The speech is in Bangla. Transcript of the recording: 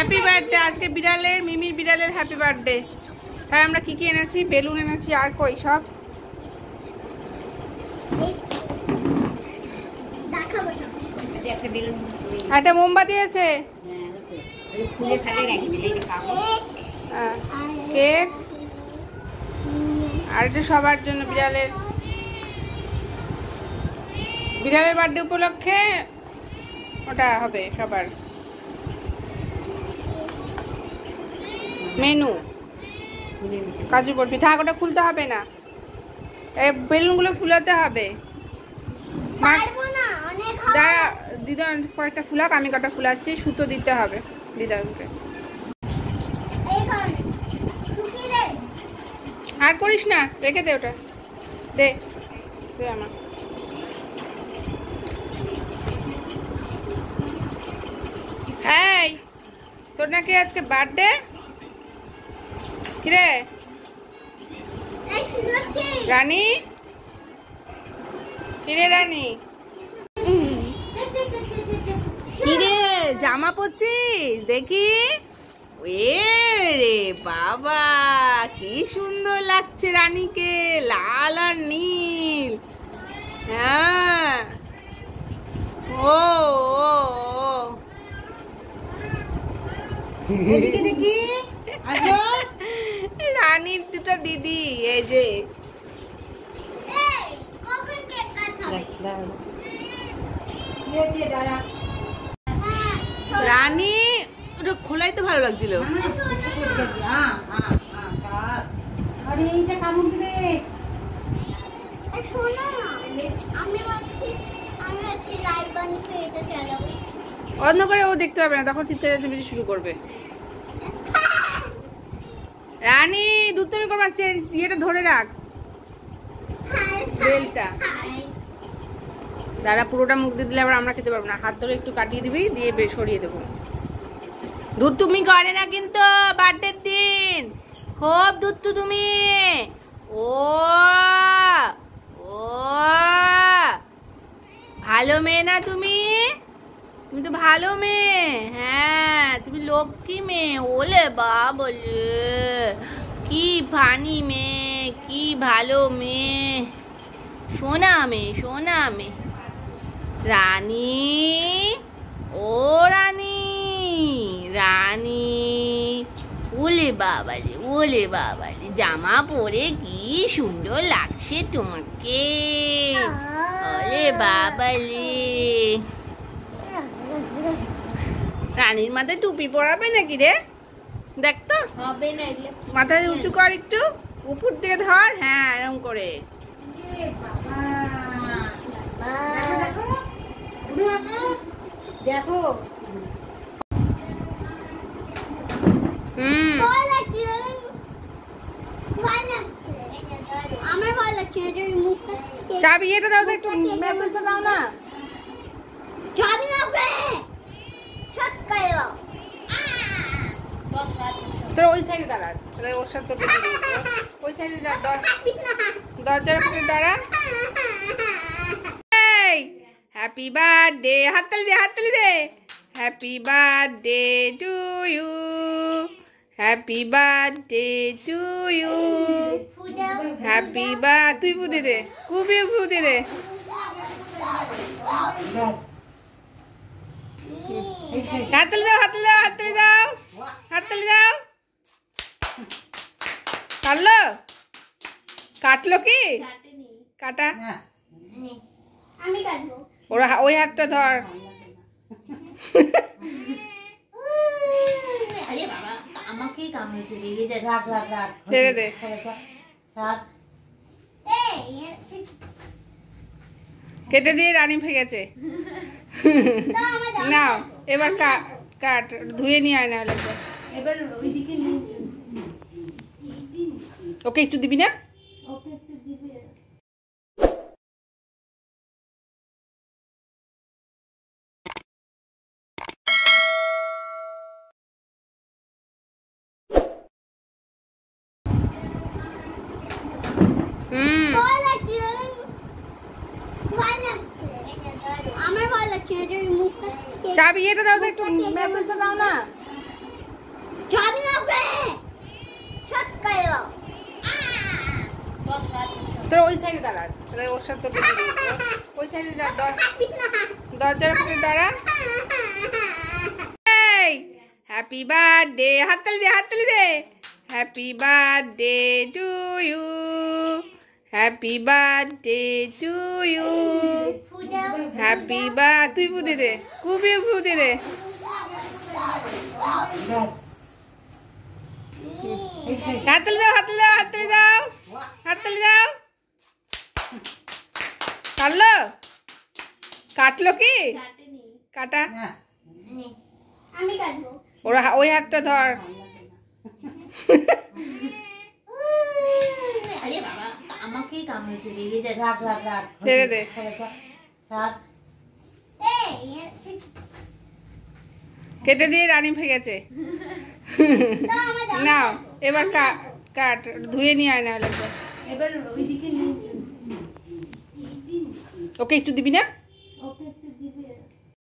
হ্যাপি বার্থডে আজকে বিড়ালের, মিমির বিড়ালের হ্যাপি বার্থডে। হ্যাঁ আমরা কি কি এনেছি, বেলুন এনেছি, আর কই সব একটা মোমবাতি আছে, কেক, আর এটা সবার জন্য বিড়ালের বার্থডে উপলক্ষে ওটা হবে সবার মেনু। কাজু বরফি থাক, ওটা খুলতে হবে না, এই বেলুনগুলো ফুলাতে হবে। দিদা কয়েকটা ফুলাক, আমি কটা ফুলাচ্ছি, সুতো দিতে হবে দিদাকে। আর করিস না, রেখে দে ওটা, দে দে আমার। এই তোর নাকি আজকে বার্থডে? কিরে রানী, কিরে রানী, কিরে জামা পরছিস দেখি? এ রে বাবা, কি সুন্দর লাগছে রানীকে, লাল আর নীল। হ্যাঁ ও দেখি আচ্ছা রানীর দুটো দিদি, এই যে রানী, ওটা খোলাই তো ভালো লাগছিল। অন্য করে ও দেখতে পাবে না, তখন চিৎকার চেঁচামেচি শুরু করবে। রানী দুধ তুমি করবাচ্ছে, ইয়েটা ধরে রাখ, বেলটা। দাঁড়া, পুরোটা মুখ দিয়ে দিলে আবার আমরা খেতে পারবো না, হাত ধরে একটু কাটিয়ে দিবি, দিয়ে সরিয়ে দেবো। দুধ তুমি করে না কিন্তু বার্থডের দিন, খুব দুধ তো তুমি। ও ও ভালো মেয়ে না তুমি? তুমি তো ভালো মেয়ে, হ্যাঁ তুমি লক্ষ্মী মেয়ে। ওলে বাবলে, কি ফানি মেয়ে, কি ভালো মেয়ে, সোনা মেয়ে, সোনা মেয়ে। রানী, ও রানী, রানী, ওলে বাবালে, ওলে বাবালে, জামা পরে কি সুন্দর লাগছে তোমাকে, ওলে বাবালে। রানীর মাথায় টুপি পরাবে নাকি রে? দেখ তো, হবে না, মাথায় উঁচু কর একটু, উপর দিকে ধর, হ্যাঁ এরকম করে। দেখো চাবি এটা দাও তো, একটু মেসেজটা দাও না। তোর ওই সাইডে দাঁড়া, ওর সাথে ওই সাইডে দরজার উপরে দাঁড়া। হ্যাপি বার্থডে, হাততালি দে, হাততালি দে। Happy birthday to you, happy birthday to you, happy birthday. তুই ফুদে দে, খুবই ফুদে দে। হাততালি দাও, হাততালি দাও, হাততালি দাও, হাততালি দাও। কাটলো, কাটলো কি কাটা? আমি কাটবো, ওরা ওই হাতটা ধর। আরে বাবা, আমাকেই কামড়ে লেগে যায়, রাখ রাখ রাখ, ছেড়ে দে। কেটে দিয়ে রানী ভেঙেছে। না এবার কাট, ধুয়ে নিয়ে আয় না হলে। এবার ওইদিকে ওকে একটু দিবি না? ওকে একটু দিবি। চাবি এটা দাও তো, একটু মেসেজটা দাও না। তোর ওই সাইডে দাঁড়া, ওর সাথে ওই সাইডে দরজার কাছে দাঁড়া। হ্যাপি বার্থডে, হাততালি দে, হাততালি দে। Happy birthday to you, happy birthday to you, happy birthday. তুই ফুটে দে, খুবই ফুটে দে। হাততালি দাও, হাততালি দাও, হাততালি দাও, হাততালি দাও। কাটলো, কাটলো কি কাটা? ওরা ওই হাতটা ধর। ছেড়ে দে। কেটে দিয়ে রানী ভেঙেছে। না এবার কাট, ধুয়ে নিয়ে আয় না হলে। ওকে একটু দিবি না?